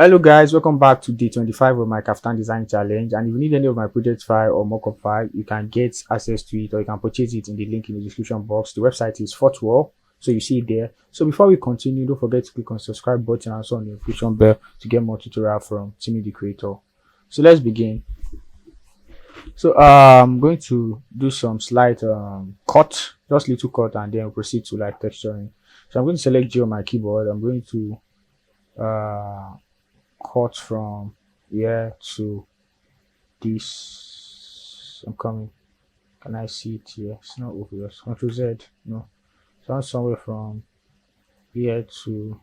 Hello guys, welcome back to day 25 of my Kaftan Design Challenge. And if you need any of my project file or mockup file, you can get access to it or you can purchase it in the link in the description box. The website is Fortwall, so you see it there. So before we continue, don't forget to click on the subscribe button and also on the notification bell to get more tutorial from Timmy the Creator. So let's begin. So I'm going to do some slight cut, just little cut, and then proceed to like texturing. So I'm going to select G on my keyboard. I'm going to uh cut from here to this. I'm coming. Can I see it here? It's not obvious. Control Z. No. So somewhere from here to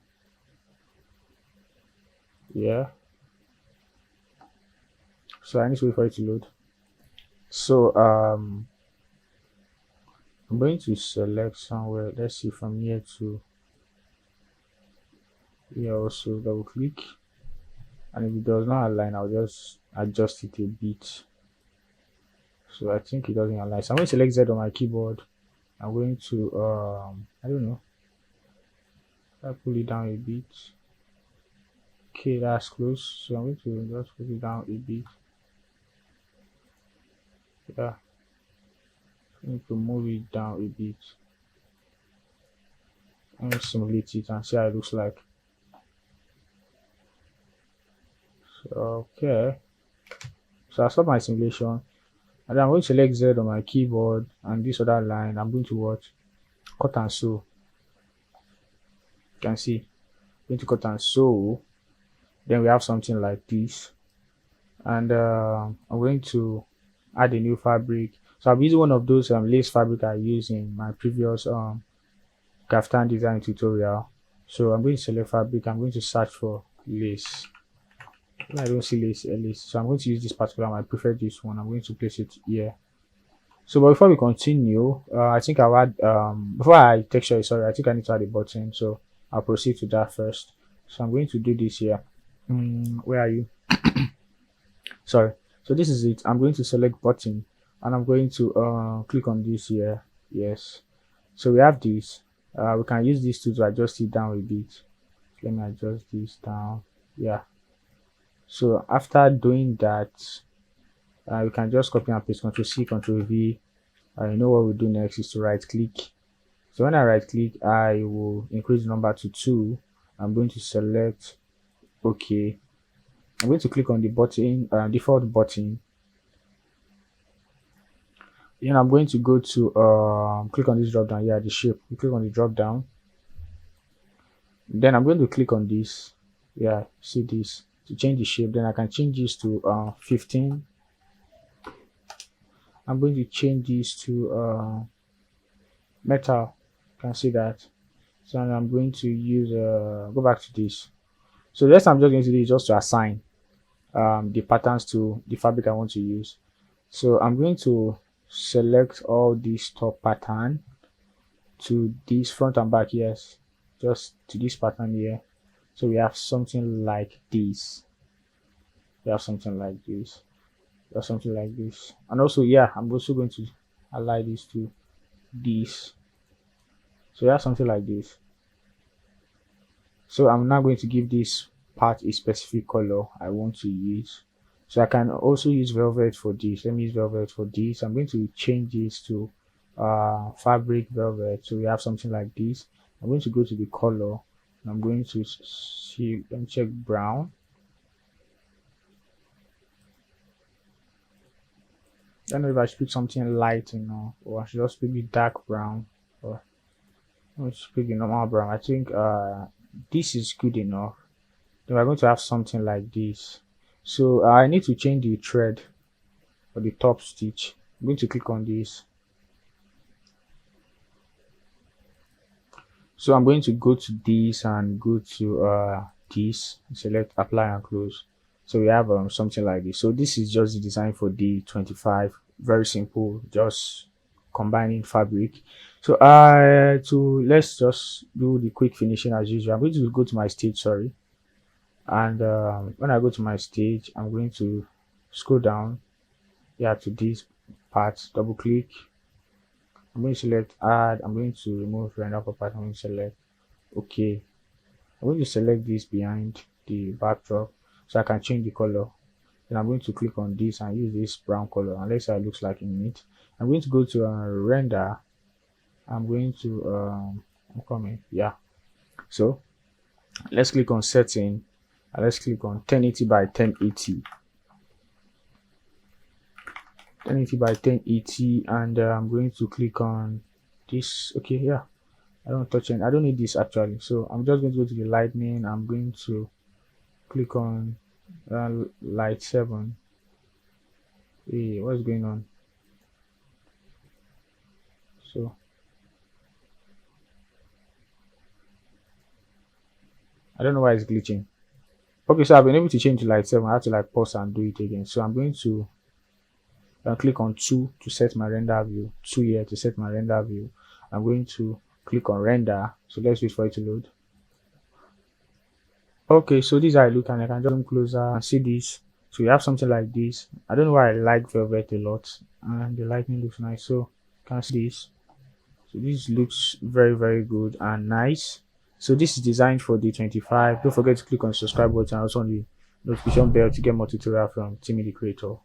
here. So I need to wait for it to load. So I'm going to select somewhere. Let's see, from here to here. Also double click, and if it does not align, I'll just adjust it a bit. So I think it doesn't align. So I'm going to select Z on my keyboard. I'm going to I don't know. I pull it down a bit. Okay, that's close. So I'm going to just pull it down a bit. Yeah, I need to move it down a bit and simulate it and see how it looks like. So okay, so I stop my simulation and then I'm going to select Z on my keyboard and this other line. I'm going to what? Cut and sew. You can see, I'm going to cut and sew. Then we have something like this, and I'm going to add a new fabric. So I'm using one of those lace fabric I used in my previous Kaftan design tutorial. So I'm going to select fabric. I'm going to search for lace. I don't see lace, so I'm going to use this particular one. I prefer this one. I'm going to place it here. So but before we continue, I think I'll add before I texture it, sorry, I think I need to add a button. So I'll proceed to that first. So I'm going to do this here. Where are you? Sorry. So this is it. I'm going to select button and I'm going to click on this here. Yes. So we have this. We can use this to adjust it down a bit. Let me adjust this down. Yeah. So after doing that, we can just copy and paste, Control C, Control V. You know what we'll do next is to right click. So when I right click, I will increase the number to 2. I'm going to select OK. I'm going to click on the button, default button. Then I'm going to go to click on this drop down. Yeah, the shape. You click on the drop down. Then I'm going to click on this. Yeah, see this to change the shape. Then I can change this to 15. I'm going to change this to metal. You can see that. So I'm going to use go back to this. So next I'm just going to do is just to assign the patterns to the fabric I want to use. So I'm going to select all these top pattern to this front and back, yes, just to this pattern here. So we have something like this. We have something like this. We have something like this. And also, yeah, I'm also going to align this to this. So we have something like this. So I'm now going to give this part a specific color I want to use. So I can also use velvet for this. Let me use velvet for this. I'm going to change this to fabric velvet. So we have something like this. I'm going to go to the color and I'm going to see, let me check brown. I don't know if I should pick something light, or I should just pick the dark brown, or let me just pick the normal brown. I think this is good enough. Then we're going to have something like this. So I need to change the thread for the top stitch. I'm going to click on this. So I'm going to go to this and go to this, select apply and close. So we have something like this. So this is just the design for the 25. Very simple, just combining fabric. So let's just do the quick finishing as usual. I'm going to go to my stage, sorry. And when I go to my stage, I'm going to scroll down here to this part, double click. I'm going to select add. I'm going to remove render for part. I'm going to select OK. I'm going to select this behind. the backdrop, so I can change the color. Then I'm going to click on this and use this brown color, and let's see how it looks like in it. I'm going to go to render. I'm going to I'm coming, yeah. So let's click on setting, and let's click on 1080 by 1080. 1080 by 1080, and I'm going to click on this. Okay, yeah, I don't touch it. I don't need this actually, so I'm just going to go to the lightning. I'm going to click on light 7. Hey, what's going on? So I don't know why it's glitching. Okay, so I've been able to change to light 7. I have to like pause and do it again. So I'm going to click on 2 to set my render view. 2 here to set my render view. I'm going to click on render. So let's wait for it to load. Okay, so this is how I look, and I can just come closer and see this. So you have something like this. I don't know why I like velvet a lot, and the lighting looks nice. So you can see this. So this looks very, very good and nice. So this is designed for the 25. Don't forget to click on the subscribe button and also on the notification bell to get more tutorial from Timmy the Creator.